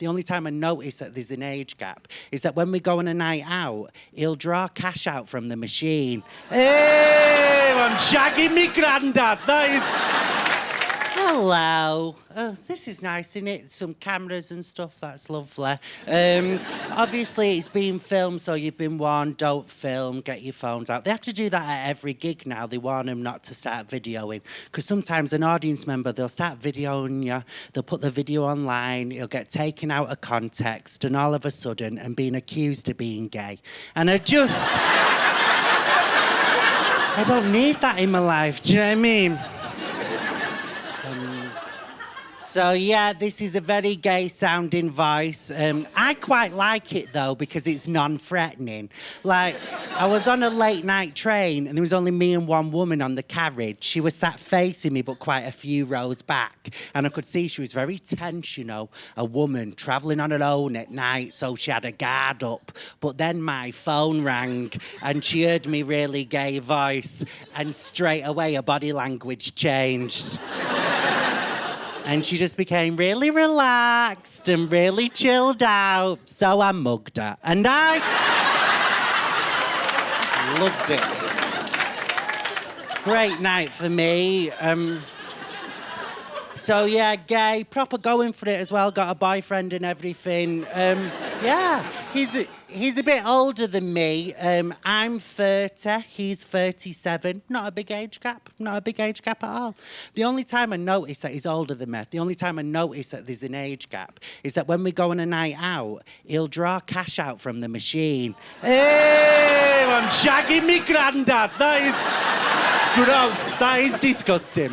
The only time I notice that there's an age gap is that when we go on a night out, he'll draw cash out from the machine. Hey, I'm shagging me granddad. That is... Hello. Oh, this is nice, isn't it? Some cameras and stuff, that's lovely. Obviously, it's being filmed, so you've been warned, don't film, get your phones out. They have to do that at every gig now. They warn them not to start videoing. Because sometimes an audience member, they'll start videoing you, they'll put the video online, it'll get taken out of context, and all of a sudden, I'm being accused of being gay. And I don't need that in my life, do you know what I mean? So, yeah, this is a very gay-sounding voice. I quite like it, though, because it's non-threatening. Like, I was on a late-night train, and there was only me and one woman on the carriage. She was sat facing me, but quite a few rows back. And I could see she was very tense, you know, a woman travelling on her own at night, so she had a guard up. But then my phone rang, and she heard me really gay voice, and straight away her body language changed. And she just became really relaxed and really chilled out. So I mugged her. And I loved it. Great night for me. So, yeah, gay, proper going for it as well. Got a boyfriend and everything. Yeah, he's a bit older than me. I'm 30, he's 37. Not a big age gap, not a big age gap at all. The only time I notice that he's older than me, the only time I notice that there's an age gap is that when we go on a night out, he'll draw cash out from the machine. Hey, I'm shagging me granddad. That is gross, that is disgusting.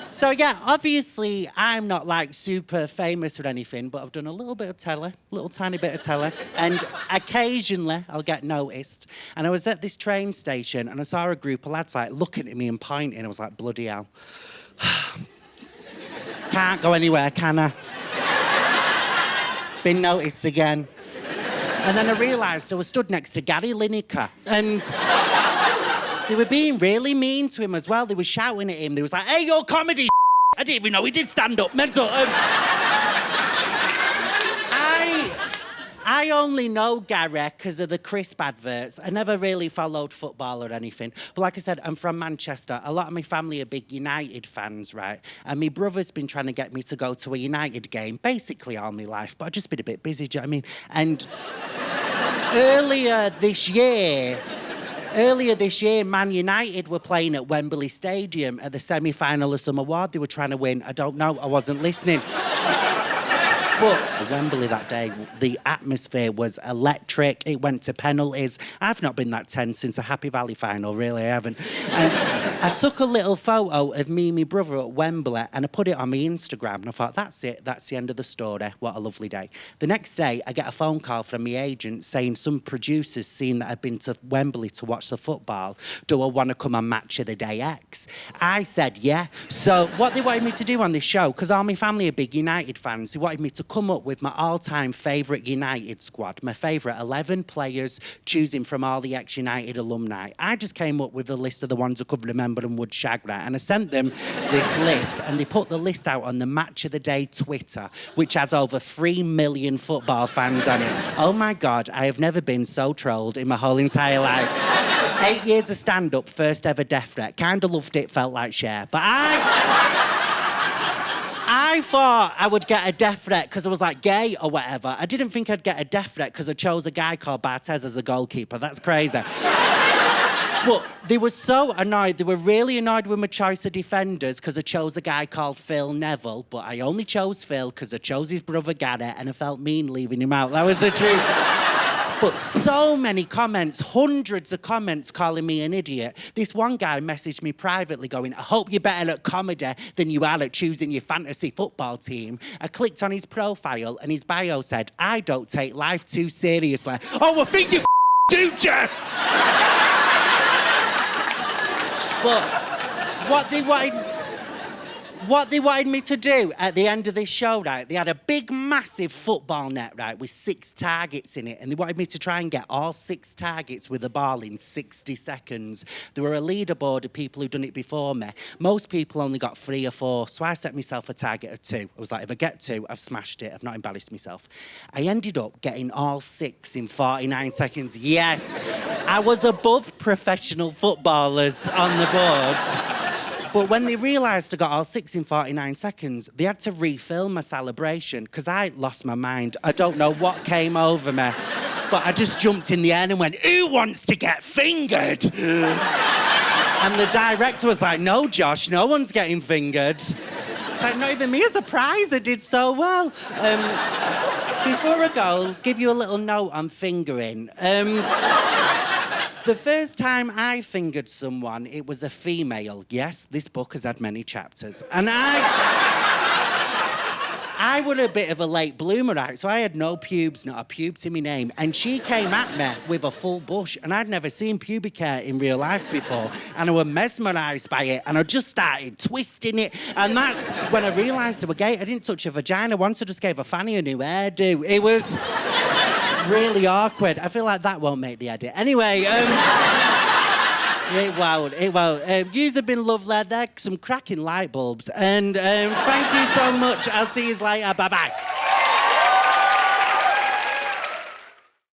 So, yeah, obviously, I'm not, like, super famous or anything, but I've done a little bit of telly, little tiny bit of telly, and occasionally I'll get noticed. And I was at this train station, and I saw a group of lads, like, looking at me and pointing. I was like, bloody hell. Can't go anywhere, can I? Been noticed again. And then I realised I was stood next to Gary Lineker, and... they were being really mean to him as well. They were shouting at him. They was like, hey, your comedy I didn't even know he did stand up. Mental. I only know Gary because of the crisp adverts. I never really followed football or anything. But like I said, I'm from Manchester. A lot of my family are big United fans, right? And my brother's been trying to get me to go to a United game basically all my life. But I've just been a bit busy, do you know what I mean? And earlier this year, Man United were playing at Wembley Stadium at the semi-final of some award they were trying to win. I don't know, I wasn't listening. But at Wembley that day, the atmosphere was electric. It went to penalties. I've not been that tense since the Happy Valley final, really, I haven't. And I took a little photo of me and my brother at Wembley and I put it on my Instagram and I thought, that's it, that's the end of the story. What a lovely day. The next day, I get a phone call from my agent saying some producers seen that I'd been to Wembley to watch the football. Do I want to come on Match of the Day X? I said, yeah. So what they wanted me to do on this show, because all my family are big United fans, they wanted me to come up with my all-time favourite United squad, my favourite 11 players, choosing from all the ex-United alumni. I just came up with a list of the ones I could remember and would shag that, and I sent them this list, and they put the list out on the Match of the Day Twitter, which has over 3 million football fans on it. Oh my God, I have never been so trolled in my whole entire life. 8 years of stand-up, first ever death threat. Kinda loved it, felt like Cher. But I thought I would get a death threat because I was like gay or whatever. I didn't think I'd get a death threat because I chose a guy called Barthez as a goalkeeper. That's crazy. But they were so annoyed. They were really annoyed with my choice of defenders because I chose a guy called Phil Neville, but I only chose Phil because I chose his brother Gary and I felt mean leaving him out. That was the truth. But so many comments, hundreds of comments calling me an idiot. This one guy messaged me privately going, I hope you're better at comedy than you are at choosing your fantasy football team. I clicked on his profile and his bio said, I don't take life too seriously. Oh, I think you do, Jeff! What they wanted me to do at the end of this show, right, they had a big, massive football net, right, with 6 targets in it, and they wanted me to try and get all 6 targets with the ball in 60 seconds. There were a leaderboard of people who'd done it before me. Most people only got 3 or 4, so I set myself a target of 2. I was like, if I get 2, I've smashed it. I've not embarrassed myself. I ended up getting all 6 in 49 seconds. Yes, I was above professional footballers on the board. But when they realised I got all 6 in 49 seconds, they had to refilm my celebration because I lost my mind. I don't know what came over me, but I just jumped in the air and went, "Who wants to get fingered?" And the director was like, "No, Josh, no one's getting fingered." It's like, not even me as a prize, I did so well. Before I go, I'll give you a little note on fingering. The first time I fingered someone, it was a female. Yes, this book has had many chapters. And I was a bit of a late bloomer, right? So I had no pubes, not a pube to my name. And she came at me with a full bush, and I'd never seen pubic hair in real life before. And I was mesmerised by it, and I just started twisting it. And that's when I realised I was gay. I didn't touch her vagina once, I just gave her fanny a new hairdo. It was really awkward. I feel like that won't make the edit. Anyway, it won't. Yous have been lovely. They're some cracking light bulbs. And thank you so much. I'll see you later. Bye-bye.